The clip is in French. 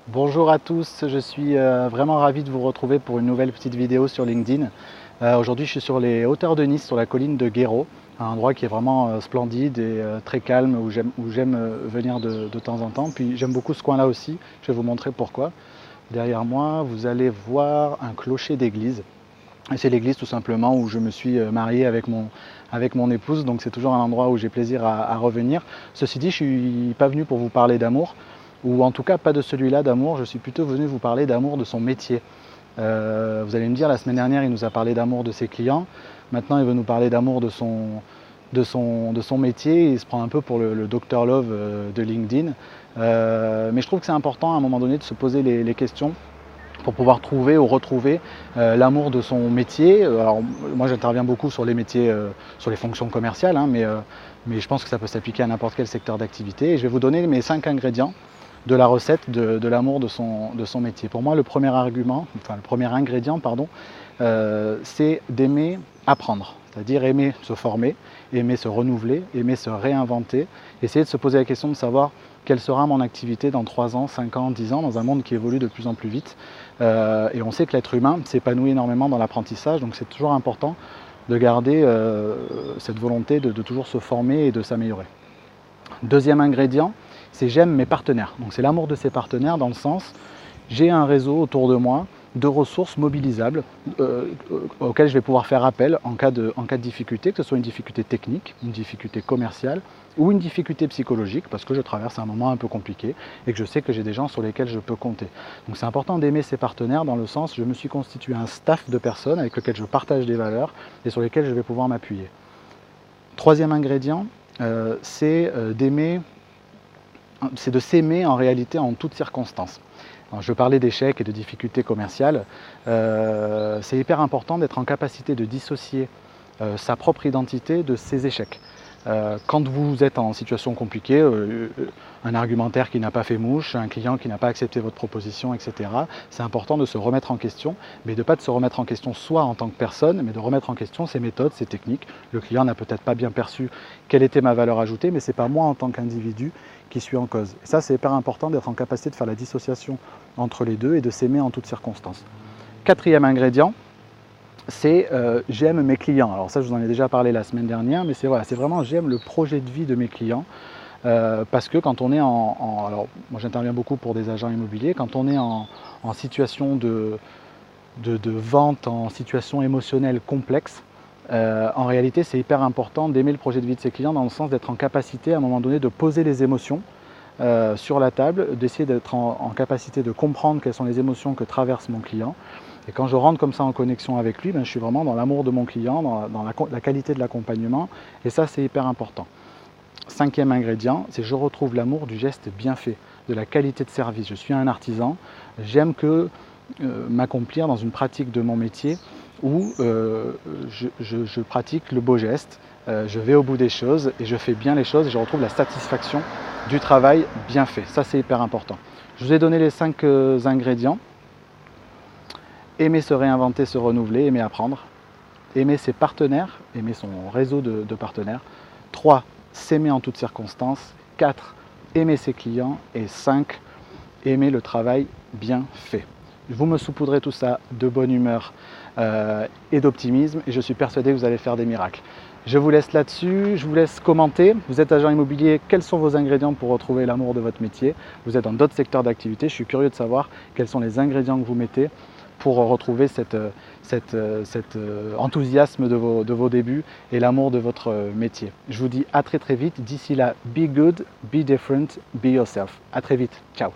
Bonjour à tous, je suis vraiment ravi de vous retrouver pour une nouvelle petite vidéo sur LinkedIn. Aujourd'hui je suis sur les hauteurs de Nice, sur la colline de Guéraud, un endroit qui est vraiment splendide et très calme où j'aime venir de temps en temps. Puis j'aime beaucoup ce coin-là aussi, je vais vous montrer pourquoi. Derrière moi vous allez voir un clocher d'église. Et c'est l'église tout simplement où je me suis marié avec mon épouse, donc c'est toujours un endroit où j'ai plaisir à revenir. Ceci dit, je ne suis pas venu pour vous parler d'amour, ou en tout cas pas de celui-là d'amour, je suis plutôt venu vous parler d'amour de son métier. Vous allez me dire, la semaine dernière il nous a parlé d'amour de ses clients, maintenant il veut nous parler d'amour de son métier, il se prend un peu pour le Dr Love de LinkedIn. Mais je trouve que c'est important à un moment donné de se poser les questions pour pouvoir trouver ou retrouver l'amour de son métier. Alors moi j'interviens beaucoup sur les métiers, sur les fonctions commerciales, hein, mais je pense que ça peut s'appliquer à n'importe quel secteur d'activité. Et je vais vous donner mes 5 ingrédients de la recette de l'amour de son métier. Pour moi, le premier ingrédient, c'est d'aimer apprendre, c'est-à-dire aimer se former, aimer se renouveler, aimer se réinventer, essayer de se poser la question de savoir quelle sera mon activité dans 3 ans, 5 ans, 10 ans, dans un monde qui évolue de plus en plus vite. Et on sait que l'être humain s'épanouit énormément dans l'apprentissage, donc c'est toujours important de garder cette volonté de toujours se former et de s'améliorer. Deuxième ingrédient, c'est j'aime mes partenaires. Donc c'est l'amour de ses partenaires dans le sens, j'ai un réseau autour de moi de ressources mobilisables auxquelles je vais pouvoir faire appel en cas de difficulté, que ce soit une difficulté technique, une difficulté commerciale ou une difficulté psychologique, parce que je traverse un moment un peu compliqué et que je sais que j'ai des gens sur lesquels je peux compter. Donc c'est important d'aimer ses partenaires dans le sens, je me suis constitué un staff de personnes avec lesquelles je partage des valeurs et sur lesquelles je vais pouvoir m'appuyer. Troisième ingrédient, c'est de s'aimer en réalité en toutes circonstances. Alors, je parlais d'échecs et de difficultés commerciales. C'est hyper important d'être en capacité de dissocier sa propre identité de ses échecs. Quand vous êtes en situation compliquée, un argumentaire qui n'a pas fait mouche, un client qui n'a pas accepté votre proposition, etc., c'est important de se remettre en question, mais de ne pas se remettre en question soi en tant que personne, mais de remettre en question ses méthodes, ses techniques. Le client n'a peut-être pas bien perçu quelle était ma valeur ajoutée, mais ce n'est pas moi en tant qu'individu qui suis en cause. Et ça, c'est hyper important d'être en capacité de faire la dissociation entre les deux et de s'aimer en toutes circonstances. Quatrième ingrédient, c'est j'aime mes clients. Alors ça, je vous en ai déjà parlé la semaine dernière, mais c'est vraiment j'aime le projet de vie de mes clients. Parce que quand on est alors moi j'interviens beaucoup pour des agents immobiliers, quand on est en situation de vente, en situation émotionnelle complexe, en réalité c'est hyper important d'aimer le projet de vie de ses clients dans le sens d'être en capacité à un moment donné de poser les émotions sur la table, d'essayer d'être en capacité de comprendre quelles sont les émotions que traverse mon client. Et quand je rentre comme ça en connexion avec lui, je suis vraiment dans l'amour de mon client, dans la qualité de l'accompagnement, et ça c'est hyper important. Cinquième ingrédient, c'est je retrouve l'amour du geste bien fait, de la qualité de service. Je suis un artisan, j'aime m'accomplir dans une pratique de mon métier où je pratique le beau geste, je vais au bout des choses et je fais bien les choses et je retrouve la satisfaction du travail bien fait. Ça c'est hyper important. Je vous ai donné les 5 ingrédients. Aimer se réinventer, se renouveler, aimer apprendre, aimer ses partenaires, aimer son réseau de partenaires. 3. S'aimer en toutes circonstances. 4. Aimer ses clients. Et 5. Aimer le travail bien fait. Vous me saupoudrez tout ça de bonne humeur et d'optimisme et je suis persuadé que vous allez faire des miracles. Je vous laisse là-dessus, je vous laisse commenter. Vous êtes agent immobilier, quels sont vos ingrédients pour retrouver l'amour de votre métier? Vous êtes dans d'autres secteurs d'activité, je suis curieux de savoir quels sont les ingrédients que vous mettez pour retrouver cet enthousiasme de vos débuts et l'amour de votre métier. Je vous dis à très très vite. D'ici là, be good, be different, be yourself. À très vite. Ciao.